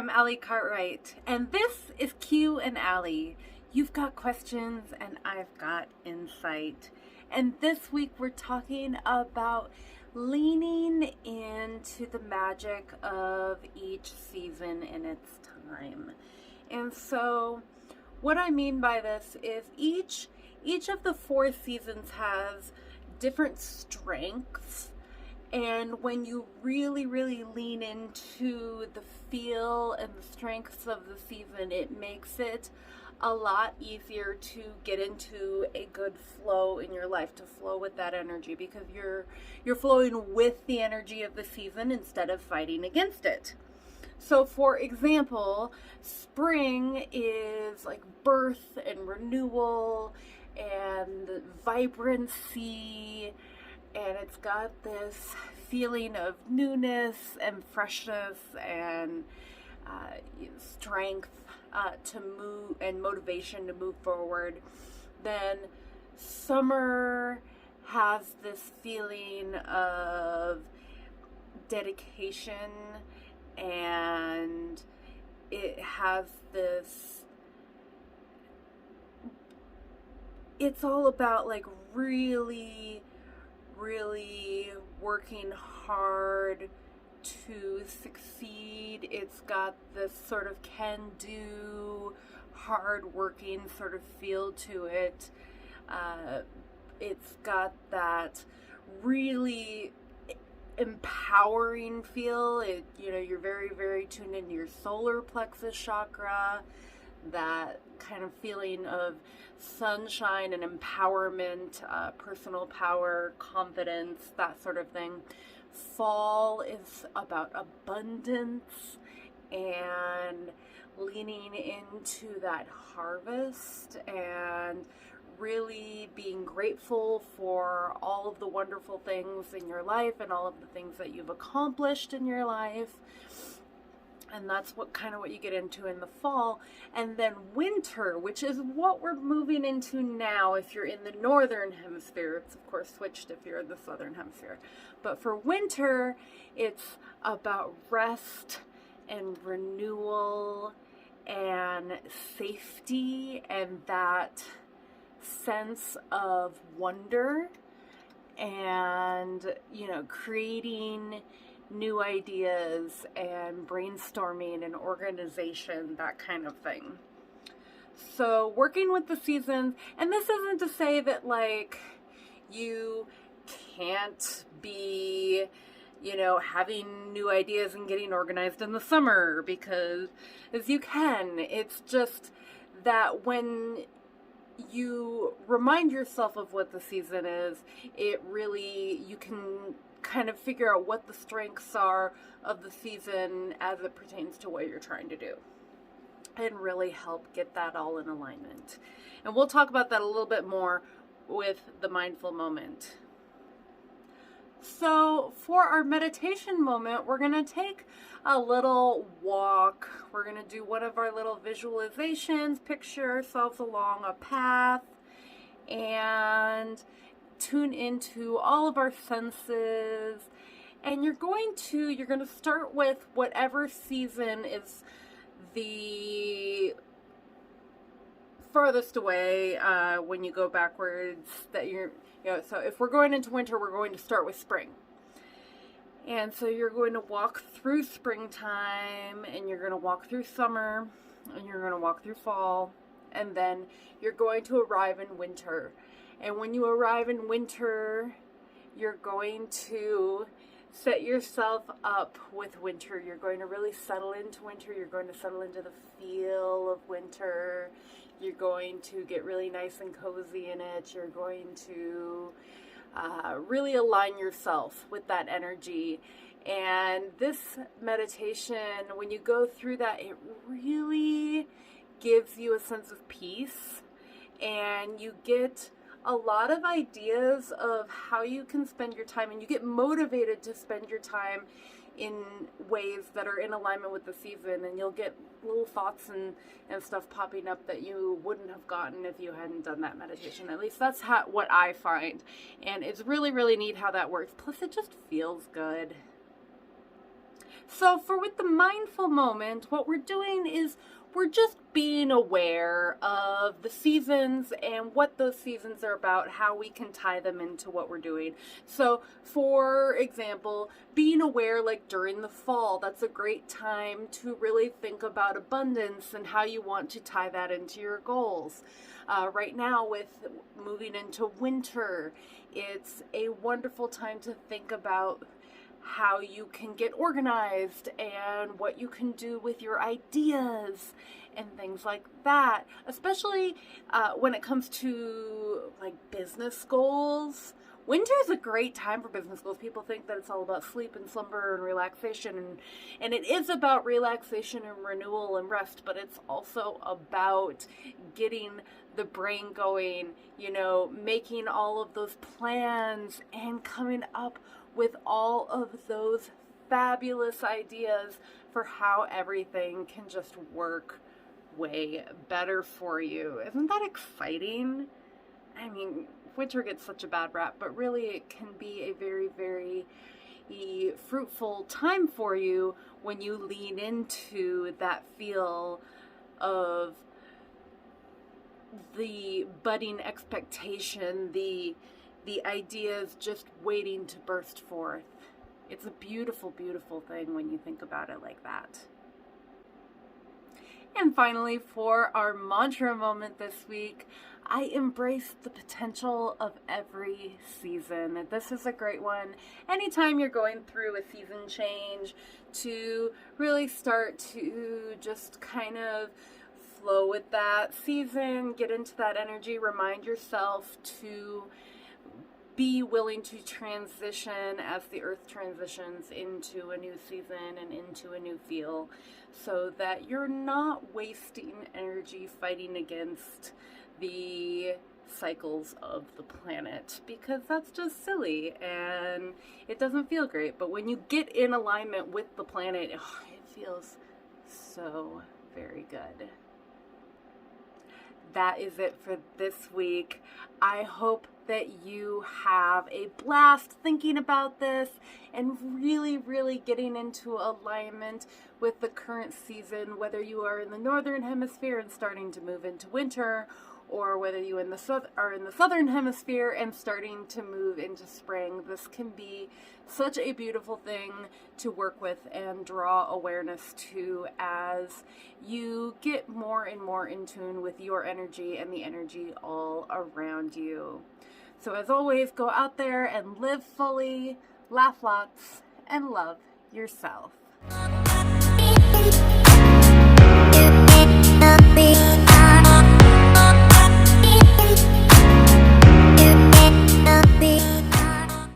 I'm Allie Cartwright, and this is Q and Allie. You've got questions, and I've got insight. And this week we're talking about leaning into the magic of each season in its time. And so, what I mean by this is each of the 4 seasons has different strengths. And when you really, really lean into the feel and the strengths of the season, it makes it a lot easier to get into a good flow in your life, to flow with that energy, because you're flowing with the energy of the season instead of fighting against it. So for example, spring is like birth and renewal and vibrancy, and it's got this feeling of newness and freshness and strength to move and motivation to move forward. Then summer has this feeling of dedication, and it has this, it's all about like really working hard to succeed. It's got this sort of can-do, hard-working sort of feel to it. It's got that really empowering feel. You're very, very tuned into your solar plexus chakra, that kind of feeling of sunshine and empowerment, personal power, confidence, that sort of thing. Fall is about abundance and leaning into that harvest and really being grateful for all of the wonderful things in your life and all of the things that you've accomplished in your life. And that's what you get into in the fall. And then winter, which is what we're moving into now if you're in the northern hemisphere. It's of course switched if you're in the southern hemisphere. But for winter, it's about rest and renewal and safety and that sense of wonder and, creating new ideas and brainstorming and organization, that kind of thing. So working with the seasons, and this isn't to say that like you can't be, having new ideas and getting organized in the summer, because as you can, it's just that when you remind yourself of what the season is, you can kind of figure out what the strengths are of the season as it pertains to what you're trying to do, and really help get that all in alignment. And we'll talk about that a little bit more with the mindful moment. So for our meditation moment, we're going to take a little walk. We're going to do one of our little visualizations, picture ourselves along a path, and tune into all of our senses. And you're going to start with whatever season is the farthest away when you go backwards, so if we're going into winter, we're going to start with spring. And so you're going to walk through springtime, and you're going to walk through summer, and you're going to walk through fall, and then you're going to arrive in winter. And when you arrive in winter, you're going to set yourself up with winter. You're going to really settle into winter. You're going to settle into the feel of winter. You're going to get really nice and cozy in it. You're going to really align yourself with that energy. And this meditation, when you go through that, it really gives you a sense of peace, and you get a lot of ideas of how you can spend your time, and you get motivated to spend your time in ways that are in alignment with the season, and you'll get little thoughts and stuff popping up that you wouldn't have gotten if you hadn't done that meditation. At least that's what I find, and it's really, really neat how that works. Plus, it just feels good. So with the mindful moment, what we're doing is we're just being aware of the seasons and what those seasons are about, how we can tie them into what we're doing. So for example, being aware, like during the fall, that's a great time to really think about abundance and how you want to tie that into your goals. Right now, with moving into winter, it's a wonderful time to think about how you can get organized and what you can do with your ideas and things like that, especially when it comes to like business goals. Winter is a great time for business goals. People think that it's all about sleep and slumber and relaxation, and it is about relaxation and renewal and rest, but it's also about getting the brain going, making all of those plans and coming up with all of those fabulous ideas for how everything can just work way better for you. Isn't that exciting? I mean, winter gets such a bad rap, but really it can be a very, very fruitful time for you when you lean into that feel of the budding expectation, the ideas just waiting to burst forth. It's a beautiful, beautiful thing when you think about it like that. And finally, for our mantra moment this week, I embrace the potential of every season. This is a great one. Anytime you're going through a season change, to really start to just kind of flow with that season, get into that energy, remind yourself to be willing to transition as the earth transitions into a new season and into a new feel, so that you're not wasting energy fighting against the cycles of the planet, because that's just silly and it doesn't feel great. But when you get in alignment with the planet, it feels so very good. That is it for this week. I hope that you have a blast thinking about this and really, really getting into alignment with the current season, whether you are in the northern hemisphere and starting to move into winter, or whether you are in the southern hemisphere and starting to move into spring. This can be such a beautiful thing to work with and draw awareness to as you get more and more in tune with your energy and the energy all around you. So as always, go out there and live fully, laugh lots, and love yourself.